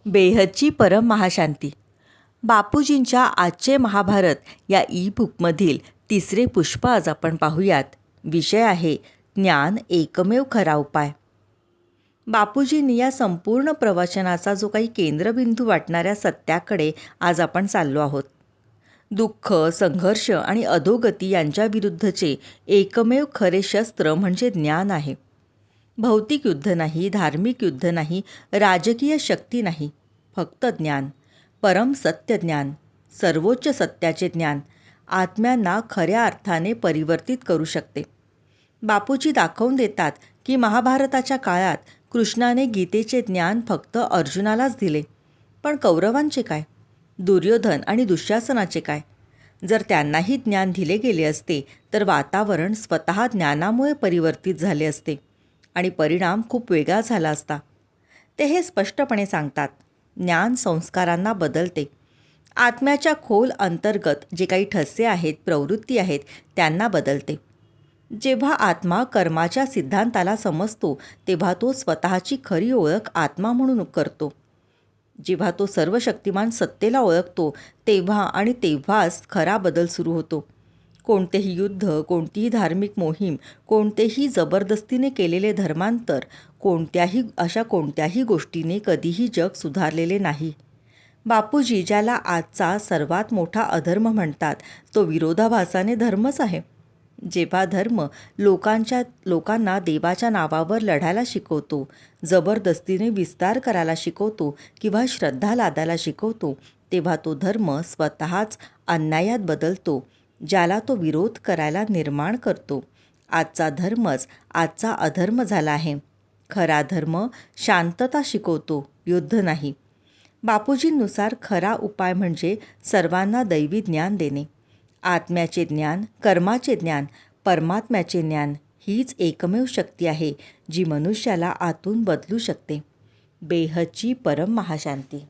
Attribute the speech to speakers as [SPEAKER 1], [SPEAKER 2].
[SPEAKER 1] बेहदची परम महाशांती. बापूजींच्या आजचे महाभारत या ई-बुकमधील तिसरे पुष्प आज आपण पाहूयात. विषय आहे ज्ञान एकमेव खरा उपाय. बापूजींनी या संपूर्ण प्रवचनाचा जो काही केंद्रबिंदू वाटणाऱ्या सत्याकडे आज आपण चाललो आहोत. दुःख, संघर्ष आणि अधोगती यांच्या विरुद्धचे एकमेव खरे शस्त्र म्हणजे ज्ञान आहे. भौतिक युद्ध नाही, धार्मिक युद्ध नाही, राजकीय शक्ती नाही, फक्त ज्ञान. परम सत्य ज्ञान, सर्वोच्च सत्याचे ज्ञान आत्म्यांना खऱ्या अर्थाने परिवर्तित करू शकते. बापूजी दाखवून देतात की महाभारताच्या काळात कृष्णाने गीतेचे ज्ञान फक्त अर्जुनालाच दिले. पण कौरवांचे काय? दुर्योधन आणि दुःशासनाचे काय? जर त्यांनाही ज्ञान दिले गेले असते तर वातावरण स्वतः ज्ञानामुळे परिवर्तित झाले असते आणि परिणाम खूप वेगळा झाला असता. ते हे स्पष्टपणे सांगतात. ज्ञान संस्कारांना बदलते. आत्म्याच्या खोल अंतर्गत जे काही ठसे आहेत, प्रवृत्ती आहेत, त्यांना बदलते. जेव्हा आत्मा कर्माच्या सिद्धांताला समजतो तेव्हा तो स्वतःची खरी ओळख आत्मा म्हणून करतो. जेव्हा तो सर्वशक्तिमान सत्तेला ओळखतो तेव्हा आणि तेव्हाच खरा बदल सुरू होतो. कोणतेही युद्ध, कोणतीही धार्मिक मोहीम, कोणतेही जबरदस्तीने केलेले धर्मांतर, कोणत्याही गोष्टीने कधीही जग सुधारलेले नाही. बापूजी ज्याला आजचा सर्वात मोठा अधर्म म्हणतात तो विरोधाभासाने धर्मच आहे. जेव्हा धर्म लोकांना देवाच्या नावावर लढायला शिकवतो, जबरदस्तीने विस्तार करायला शिकवतो किंवा श्रद्धा लादायला शिकवतो, तेव्हा तो धर्म स्वतःच अन्यायात बदलतो, ज्याला तो विरोध करायला निर्माण करतो. आजचा धर्मच आजचा अधर्म झाला आहे. खरा धर्म शांतता शिकवतो, युद्ध नाही. बापूजींनुसार खरा उपाय म्हणजे सर्वांना दैवी ज्ञान देणे. आत्म्याचे ज्ञान, कर्माचे ज्ञान, परमात्म्याचे ज्ञान हीच एकमेव शक्ती आहे जी मनुष्याला आतून बदलू शकते. बेहदची परम महाशांती.